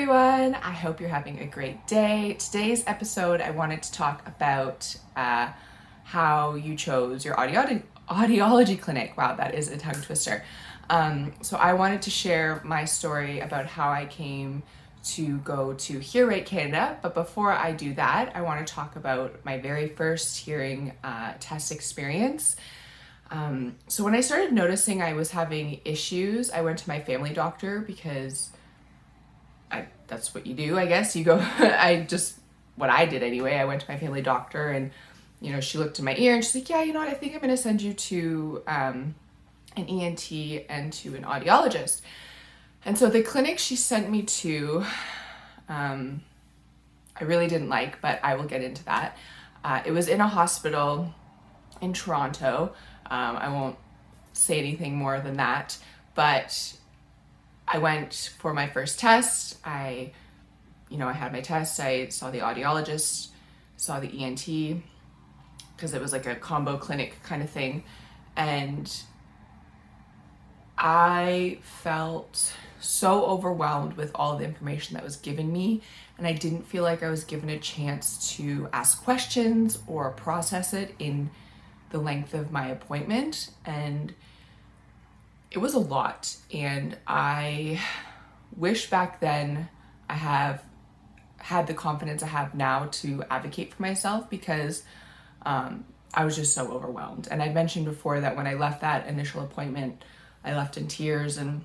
everyone. I hope you're having a great day. Today's episode, I wanted to talk about how you chose your audiology clinic. Wow, that is a tongue twister. So I wanted to share my story about how I came to go to Hear Right Canada. But before I do that, I want to talk about my very first hearing test experience. So when I started noticing I was having issues, I went to my family doctor because that's what you do, I guess. You go, what I did anyway. I went to my family doctor and, she looked in my ear and she's like, yeah, you know what, I think I'm going to send you to an ENT and to an audiologist. And so the clinic she sent me to, I really didn't like, but I will get into that. It was in a hospital in Toronto. I won't say anything more than that, but I went for my first test. I had my test. I saw the audiologist, saw the ENT, because it was like a combo clinic kind of thing. And I felt so overwhelmed with all the information that was given me. And I didn't feel like I was given a chance to ask questions or process it in the length of my appointment. And it was a lot, and I wish back then I had the confidence I have now to advocate for myself, because I was just so overwhelmed. And I mentioned before that when I left that initial appointment, I left in tears and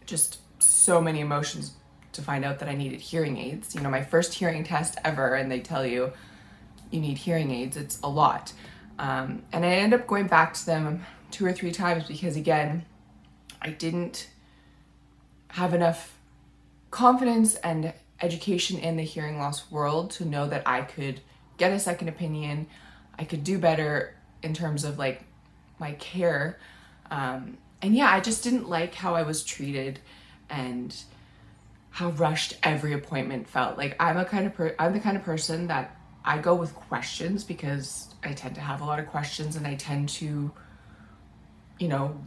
just so many emotions to find out that I needed hearing aids. My first hearing test ever, and they tell you need hearing aids. It's a lot. And I ended up going back to them 2 or 3 times because, again, I didn't have enough confidence and education in the hearing loss world to know that I could get a second opinion. I could do better in terms of like my care. And yeah, I just didn't like how I was treated and how rushed every appointment felt. Like I'm the kind of person that I go with questions because I tend to have a lot of questions, and I tend to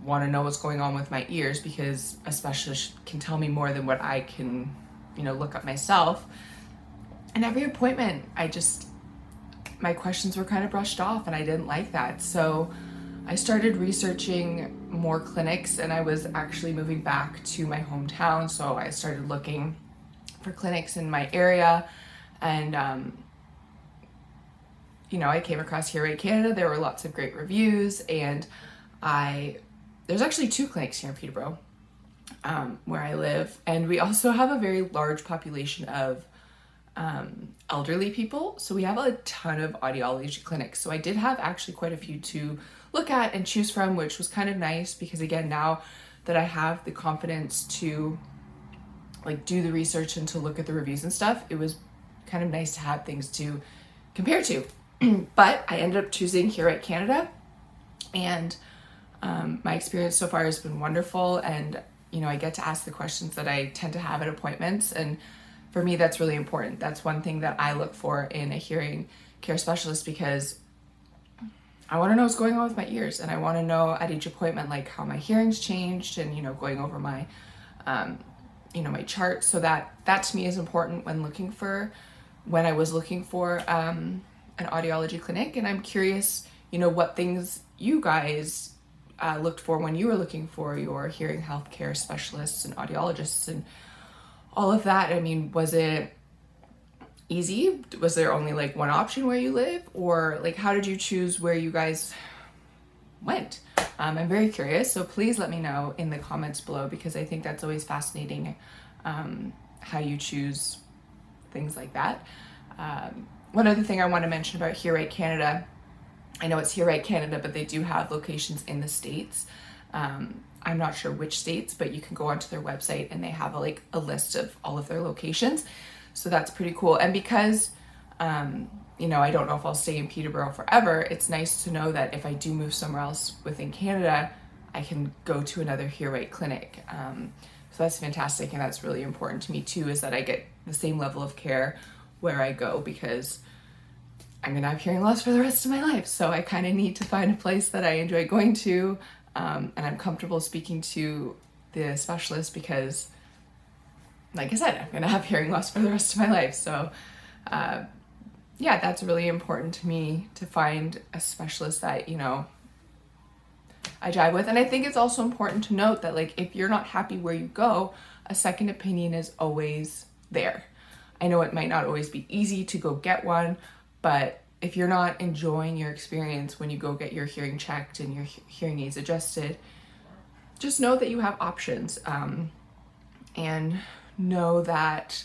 want to know what's going on with my ears, because a specialist can tell me more than what I can, look up myself. And every appointment, my questions were kind of brushed off, and I didn't like that. So I started researching more clinics, and I was actually moving back to my hometown. So I started looking for clinics in my area, and, I came across Hear Right Canada. There were lots of great reviews, and there's actually 2 clinics here in Peterborough, where I live, and we also have a very large population of elderly people, so we have a ton of audiology clinics. So I did have actually quite a few to look at and choose from, which was kind of nice, because again, now that I have the confidence to do the research and to look at the reviews and stuff, it was kind of nice to have things to compare to. But I ended up choosing Hear Right Canada, and my experience so far has been wonderful, and I get to ask the questions that I tend to have at appointments, and for me that's really important. That's one thing that I look for in a hearing care specialist, because I want to know what's going on with my ears, and I want to know at each appointment how my hearing's changed, and going over my my chart. So that to me is important when I was looking for an audiology clinic. And I'm curious what things you guys looked for when you were looking for your hearing healthcare specialists and audiologists and all of that. I mean, was it easy? Was there only one option where you live, or how did you choose where you guys went? I'm very curious, so please let me know in the comments below, because I think that's always fascinating, how you choose things like that. One other thing I want to mention about Hear Right Canada, I know it's Hear Right Canada, but they do have locations in the States. I'm not sure which states, but you can go onto their website and they have a list of all of their locations. So that's pretty cool. And because, I don't know if I'll stay in Peterborough forever, it's nice to know that if I do move somewhere else within Canada, I can go to another Hear Right clinic. So that's fantastic. And that's really important to me too, is that I get the same level of care where I go, because I'm going to have hearing loss for the rest of my life. So I kind of need to find a place that I enjoy going to, and I'm comfortable speaking to the specialist, because like I said, I'm gonna have hearing loss for the rest of my life. So yeah, that's really important to me, to find a specialist that, you know, I jive with. And I think it's also important to note that, like, if you're not happy where you go, a second opinion is always there. I know it might not always be easy to go get one, but if you're not enjoying your experience when you go get your hearing checked and your hearing aids adjusted, just know that you have options, and know that,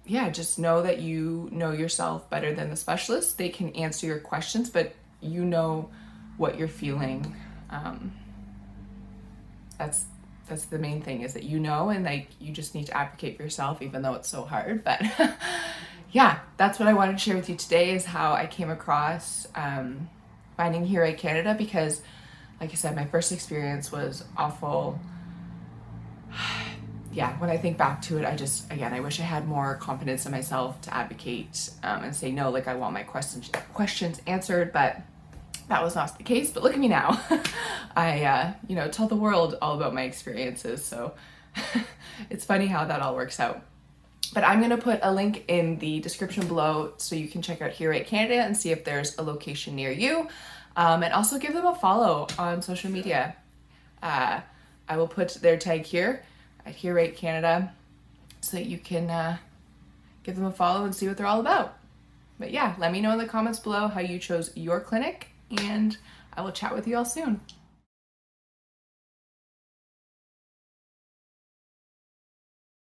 yeah, just know that you know yourself better than the specialist. They can answer your questions, but you know what you're feeling. That's the main thing, is that you know, and like you just need to advocate for yourself, even though it's so hard. But yeah, that's what I wanted to share with you today, is how I came across finding Hear Right Canada, because like I said, my first experience was awful. Yeah, when I think back to it, I wish I had more confidence in myself to advocate and say, no, like, I want my questions answered, but that was not the case. But look at me now. I, tell the world all about my experiences. So it's funny how that all works out. But I'm going to put a link in the description below so you can check out Hear Right Canada and see if there's a location near you. And also give them a follow on social media. I will put their tag here at Hear Right Canada so that you can give them a follow and see what they're all about. But yeah, let me know in the comments below how you chose your clinic, and I will chat with you all soon.